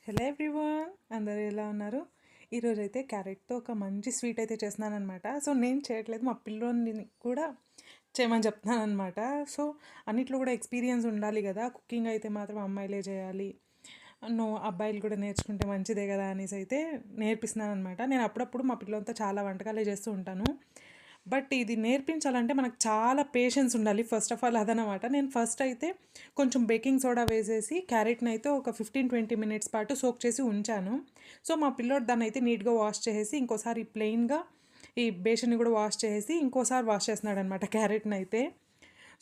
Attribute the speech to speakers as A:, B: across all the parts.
A: Hello everyone, అందరూ ఎలా ఉన్నారు? ఈరోజైతే క్యారెట్తో ఒక మంచి స్వీట్ అయితే చేస్తున్నానమాట. సో నేను చేయట్లేదు, మా పిల్లోని కూడా చేయమని చెప్తున్నానమాట. సో అన్నిట్లో కూడా ఎక్స్పీరియన్స్ ఉండాలి కదా, కుకింగ్ అయితే మాత్రం అమ్మాయిలే చేయాలి, అబ్బాయిలు కూడా నేర్చుకుంటే మంచిదే కదా అనేసి అయితే నేర్పిస్తున్నాను అనమాట. నేను అప్పుడప్పుడు మా పిల్లలతో చాలా వంటకాలే చేస్తూ ఉంటాను. బట్ ఇది నేర్పించాలంటే మనకు చాలా పేషెన్స్ ఉండాలి. ఫస్ట్ ఆఫ్ ఆల్ అదనమాట. నేను ఫస్ట్ అయితే కొంచెం బేకింగ్ సోడా వేసేసి క్యారెట్ని అయితే ఒక 15-20 మినిట్స్ పాటు సోక్ చేసి ఉంచాను. సో మా పిల్లోడు దాన్ని అయితే నీట్గా వాష్ చేసేసి ఇంకోసారి ప్లెయిన్గా ఈ బేషన్ని కూడా వాష్ చేసి ఇంకోసారి వాష్ చేస్తున్నాడు అనమాట క్యారెట్ని అయితే.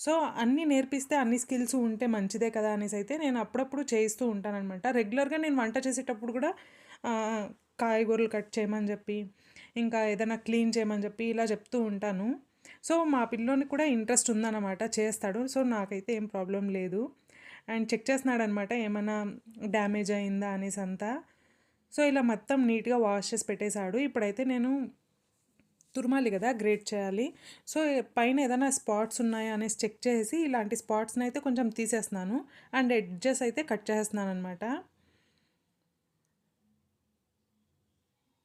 A: సో అన్నీ నేర్పిస్తే అన్ని స్కిల్స్ ఉంటే మంచిదే కదా అనేసి అయితే నేను అప్పుడప్పుడు చేయిస్తూ ఉంటానన్నమాట. రెగ్యులర్గా నేను వంట చేసేటప్పుడు కూడా కాయగూరలు కట్ చేయమని చెప్పి, ఇంకా ఏదైనా క్లీన్ చేయమని చెప్పి ఇలా చెప్తూ ఉంటాను. సో మా పిల్లోనికి కూడా ఇంట్రెస్ట్ ఉందన్నమాట, చేస్తాడు. సో నాకైతే ఏం ప్రాబ్లం లేదు. అండ్ చెక్ చేస్తున్నాడు అనమాట ఏమైనా డ్యామేజ్ అయిందా అనేసి అంతా. సో ఇలా మొత్తం నీట్గా వాష్ చేసి పెట్టేశాడు. ఇప్పుడైతే నేను తురమాలి కదా, గ్రేట్ చేయాలి. సో పైన ఏదైనా స్పాట్స్ ఉన్నాయా అనేసి చెక్ చేసి ఇలాంటి స్పాట్స్ని అయితే కొంచెం తీసేస్తున్నాను. అండ్ ఎడ్జెస్ అయితే కట్ చేస్తున్నాను అనమాట.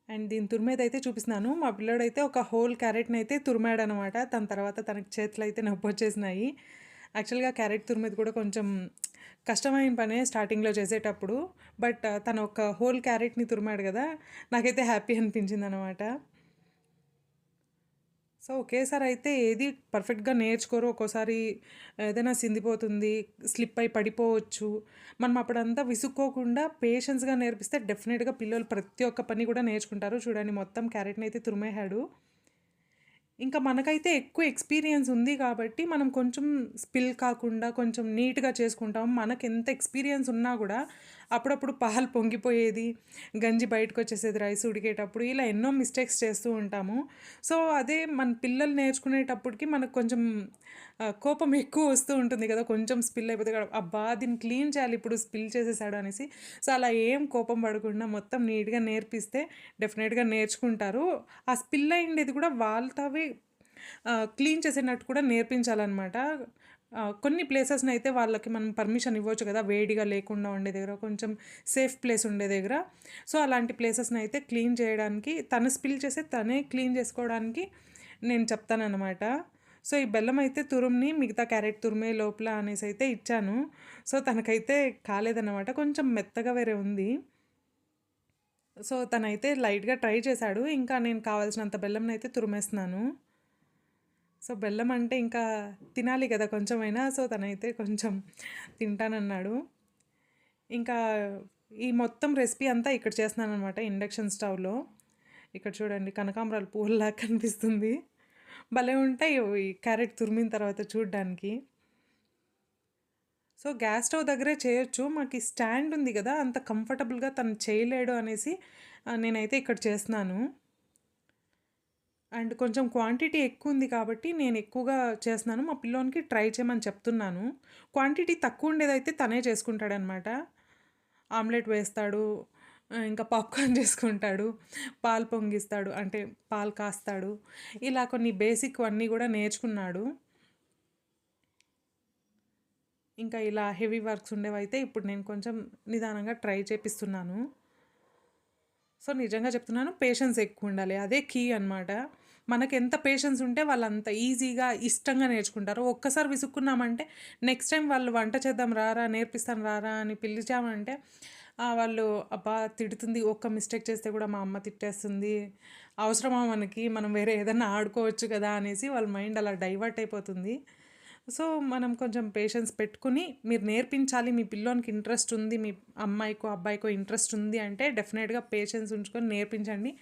A: అండ్ దీని తురిమేది అయితే చూపిస్తున్నాను. మా పిల్లోడైతే ఒక హోల్ క్యారెట్ని అయితే తురిమాడు అనమాట. తన తర్వాత తనకి చేతులు అయితే నొప్పి వచ్చేసినాయి. యాక్చువల్గా క్యారెట్ తురిమేది కూడా కొంచెం కష్టమైన పనే స్టార్టింగ్లో చేసేటప్పుడు. బట్ తను ఒక హోల్ క్యారెట్ని తురిమాడు కదా, నాకైతే హ్యాపీ అనిపించింది అనమాట. సో ఒకేసారి అయితే ఏది పర్ఫెక్ట్గా నేర్చుకోరు. ఒక్కోసారి ఏదైనా సిందిపోతుంది, స్లిప్ అయి పడిపోవచ్చు. మనం అప్పుడంతా విసుక్కోకుండా పేషెన్స్గా నేర్పిస్తే డెఫినెట్గా పిల్లలు ప్రతి ఒక్క పని కూడా నేర్చుకుంటారు. చూడండి, మొత్తం క్యారెట్ని అయితే తురిమేశాడు. ఇంకా మనకైతే ఎక్కువ ఎక్స్పీరియన్స్ ఉంది కాబట్టి మనం కొంచెం స్పిల్ కాకుండా కొంచెం నీట్గా చేసుకుంటాం. మనకెంత ఎక్స్పీరియన్స్ ఉన్నా కూడా అప్పుడప్పుడు పాలు పొంగిపోయేది, గంజి బయటకు వచ్చేసేది రైస్ ఉడికేటప్పుడు, ఇలా ఎన్నో మిస్టేక్స్ చేస్తూ ఉంటాము. సో అదే మన పిల్లలు నేర్చుకునేటప్పటికి మనకు కొంచెం కోపం ఎక్కువ వస్తూ ఉంటుంది కదా, కొంచెం స్పిల్ అయిపోతే కూడా అబ్బా దీన్ని క్లీన్ చేయాలి, ఇప్పుడు స్పిల్ చేసేసాడు అనేసి. సో అలా ఏం కోపం పడకుండా మొత్తం నీట్గా నేర్పిస్తే డెఫినెట్గా నేర్చుకుంటారు. ఆ స్పిల్ అయ్యిండేది కూడా వాళ్ళతోవే క్లీన్ చేసేటట్టు కూడా నేర్పించాలన్నమాట. కొన్ని ప్లేసెస్‌ని అయితే వాళ్ళకి మనం పర్మిషన్ ఇవ్వచ్చు కదా, వేడిగా లేకుండా ఉండే దగ్గర, కొంచెం సేఫ్ ప్లేస్ ఉండే దగ్గర. సో అలాంటి ప్లేసెస్‌ని అయితే క్లీన్ చేయడానికి, తను స్పిల్ చేసి తనే క్లీన్ చేసుకోవడానికి నేను చెప్తానన్నమాట. సో ఈ బెల్లం అయితే తురుముని మిగతా క్యారెట్ తురిమే లోపల అనేసి అయితే ఇచ్చాను. సో తనకైతే కాలేదన్నమాట, కొంచెం మెత్తగా వేరే ఉంది. సో తనైతే లైట్‌గా ట్రై చేశాడు. ఇంకా నేను కావాల్సినంత బెల్లంనైతే తురిమేస్తున్నాను. సో బెల్లం అంటే ఇంకా తినాలి కదా కొంచెమైనా. సో తనైతే కొంచెం తింటానన్నాడు. ఇంకా ఈ మొత్తం రెసిపీ అంతా ఇక్కడ చేస్తున్నాననమాట, ఇండక్షన్ స్టవ్‌లో. ఇక్కడ చూడండి, కనకాంబరాలు పువ్వుల్లాగా కనిపిస్తుంది. భలే ఉంటాయి ఈ క్యారెట్ తురిమిన తర్వాత చూడ్డానికి. సో గ్యాస్ స్టవ్ దగ్గరే చేయొచ్చు. మాకు ఈ స్టాండ్ ఉంది కదా, అంత కంఫర్టబుల్గా తను చేయలేడు అనేసి నేనైతే ఇక్కడ చేస్తున్నాను. అండ్ కొంచెం క్వాంటిటీ ఎక్కువ ఉంది కాబట్టి నేను ఎక్కువగా చేస్తున్నాను. మా పిల్లోనికి ట్రై చేయమని చెప్తున్నాను. క్వాంటిటీ తక్కువ ఉండేదైతే తనే చేసుకుంటాడనమాట. ఆమ్లెట్ వేస్తాడు, ఇంకా పాప్కార్న్ చేసుకుంటాడు, పాలు పొంగిస్తాడు, అంటే పాలు కాస్తాడు. ఇలా కొన్ని బేసిక్ అన్నీ కూడా నేర్చుకున్నాడు. ఇంకా ఇలా హెవీ వర్క్స్ ఉండేవైతే ఇప్పుడు నేను కొంచెం నిదానంగా ట్రై చేపిస్తున్నాను. సో నిజంగా చెప్తున్నాను, పేషెన్స్ ఎక్కువ ఉండాలి, అదే కీ అనమాట. మనకెంత పేషెన్స్ ఉంటే వాళ్ళంత ఈజీగా ఇష్టంగా నేర్చుకుంటారు. ఒక్కసారి విసుక్కున్నామంటే నెక్స్ట్ టైం వాళ్ళు వంట చేద్దాం రారా, నేర్పిస్తాను రారా అని పిలిచామంటే వాళ్ళు అబ్బా తిడుతుంది, ఒక్క మిస్టేక్ చేస్తే కూడా మా అమ్మ తిట్టేస్తుంది, అవసరమా మనకి, మనం వేరే ఏదన్నా ఆడుకోవచ్చు కదా అనేసి వాళ్ళ మైండ్ అలా డైవర్ట్ అయిపోతుంది. సో మనం కొంచెం పేషెన్స్ పెట్టుకుని మీరు నేర్పించాలి, మీ పిల్లోనికి ఇంట్రెస్ట్ ఉంది, మీ అమ్మాయికో అబ్బాయికో ఇంట్రెస్ట్ ఉంది అంటే డెఫినెట్గా పేషెన్స్ ఉంచుకొని నేర్పించండి.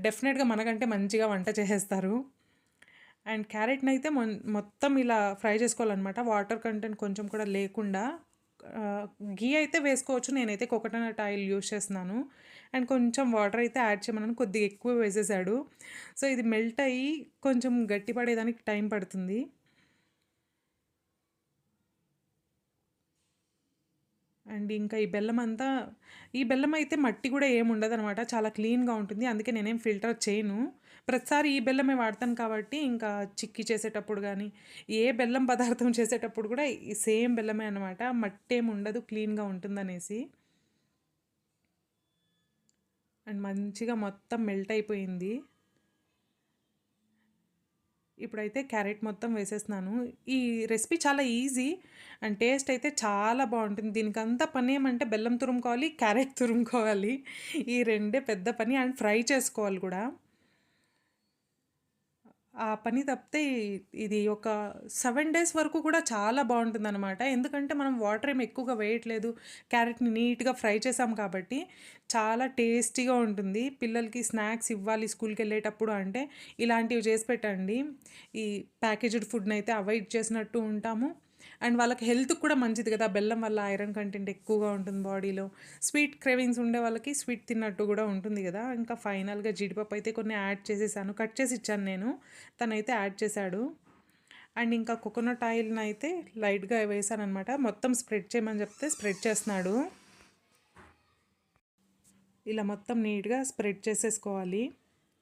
A: డెఫినెట్గా మనకంటే మంచిగా వంట చేసేస్తారు. అండ్ క్యారెట్ని అయితే మొత్తం ఇలా ఫ్రై చేసుకోవాలన్నమాట, వాటర్ కంటెంట్ కొంచెం కూడా లేకుండా. గీ అయితే వేసుకోవచ్చు, నేనైతే కోకోనట్ ఆయిల్ యూస్ చేస్తున్నాను. అండ్ కొంచెం వాటర్ అయితే యాడ్ చేయమన్నాను, కొద్దిగా ఎక్కువ వేసేసాడు. సో ఇది మెల్ట్ అయ్యి కొంచెం గట్టిపడేదానికి టైం పడుతుంది. అండ్ ఇంకా ఈ బెల్లం అయితే మట్టి కూడా ఏమి ఉండదనమాట, చాలా క్లీన్గా ఉంటుంది. అందుకే నేనేం ఫిల్టర్ చేయను. ప్రతిసారి ఈ బెల్లమే వాడతాను కాబట్టి ఇంకా చిక్కీ చేసేటప్పుడు కానీ ఏ బెల్లం పదార్థం చేసేటప్పుడు కూడా ఈ సేమ్ బెల్లమే అనమాట, మట్టి ఏమి ఉండదు, క్లీన్గా ఉంటుందనేసి. అండ్ మంచిగా మొత్తం మెల్ట్ అయిపోయింది. ఇప్పుడైతే క్యారెట్ మొత్తం వేసేస్తున్నాను. ఈ రెసిపీ చాలా ఈజీ అండ్ టేస్ట్ అయితే చాలా బావుంటుంది. దీనికంతా పనేమంటే బెల్లం తురుముకోవాలి, క్యారెట్ తురుముకోవాలి. ఈ రెండే పెద్ద పని అండ్ ఫ్రై చేసుకోవాలి కూడా. ఆ పని తప్పితే ఇది ఒక 7 డేస్ వరకు కూడా చాలా బావుంటుందనమాట. ఎందుకంటే మనం వాటర్ ఏమి ఎక్కువగా వేయట్లేదు. క్యారెట్‌ని నీట్‌గా ఫ్రై చేసాం కాబట్టి చాలా టేస్టీగా ఉంటుంది. పిల్లలకి స్నాక్స్ ఇవ్వాలి స్కూల్‌కెళ్ళేటప్పుడు అంటే ఇలాంటివి చేసి పెట్టండి. ఈ ప్యాకేజ్డ్ ఫుడ్‌నయితే అవాయిడ్ చేసినట్టు ఉంటాము. అండ్ వాళ్ళకి హెల్త్‌కి కూడా మంచిది కదా! బెల్లం వల్ల ఐరన్ కంటెంట్ ఎక్కువగా ఉంటుంది బాడీలో. స్వీట్ క్రేవింగ్స్ ఉండే వాళ్ళకి స్వీట్ తిన్నట్టు కూడా ఉంటుంది కదా! ఇంకా ఫైనల్‌గా జీడిపప్పు అయితే కొన్ని యాడ్ చేసేసాను. కట్ చేసి ఇచ్చాను నేను. తనైతే యాడ్ చేశాడు. అండ్ ఇంకా కోకోనట్ ఆయిల్‌నైతే లైట్‌గా వేశాననమాట. మొత్తం స్ప్రెడ్ చేయమని చెప్తే స్ప్రెడ్ చేస్తున్నాడు. ఇలా మొత్తం నీట్‌గా స్ప్రెడ్ చేసేసుకోవాలి.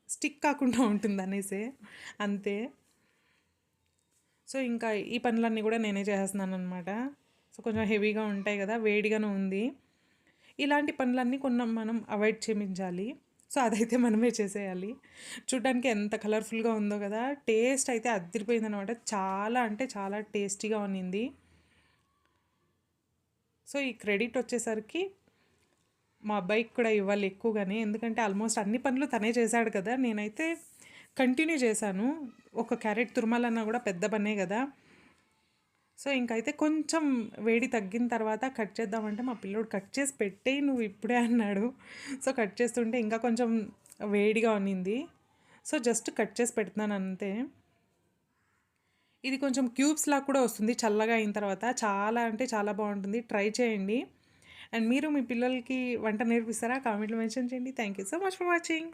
A: స్టిక్ కాకుండా ఉంటుందనేసే. అంతే. సో, ఇంకా ఈ పనులన్నీ కూడా నేనే చేసేస్తున్నాననమాట. సో, కొంచెం హెవీగా ఉంటాయి కదా! వేడిగాను ఉంది. ఇలాంటి పనులన్నీ కొన్ని మనం అవాయిడ్ చేయించాలి. సో, అదైతే మనమే చేసేయాలి. చూడ్డానికి ఎంత కలర్‌ఫుల్‌గా ఉందో కదా! టేస్ట్ అయితే అదిరిపోయిందనమాట. చాలా అంటే చాలా టేస్టీగా ఉన్నింది. సో, ఈ క్రెడిట్ వచ్చేసరికి మా అబ్బాయికి కూడా ఇవ్వాలి ఎక్కువగానే. ఎందుకంటే ఆల్మోస్ట్ అన్ని పనులు తనే చేశాడు కదా! నేనైతే కంటిన్యూ చేశాను. ఒక క్యారెట్ తురుమాలన్నా కూడా పెద్ద పనే కదా! సో, ఇంకైతే కొంచెం వేడి తగ్గిన తర్వాత కట్ చేద్దామంటే మా పిల్లోడు కట్ చేసి పెట్టేయి నువ్వు ఇప్పుడే అన్నాడు. సో, కట్ చేస్తుంటే ఇంకా కొంచెం వేడిగా ఉన్నింది. సో, జస్ట్ కట్ చేసి పెడుతున్నాను అంతే. ఇది కొంచెం క్యూబ్స్‌లా కూడా వస్తుంది చల్లగా అయిన తర్వాత. చాలా అంటే చాలా బావుంటుంది. ట్రై చేయండి. అండ్ మీరు మీ పిల్లలకి వంట నేర్పిస్తారా? కామెంట్‌లో మెన్షన్ చేయండి. Thank you so much for watching.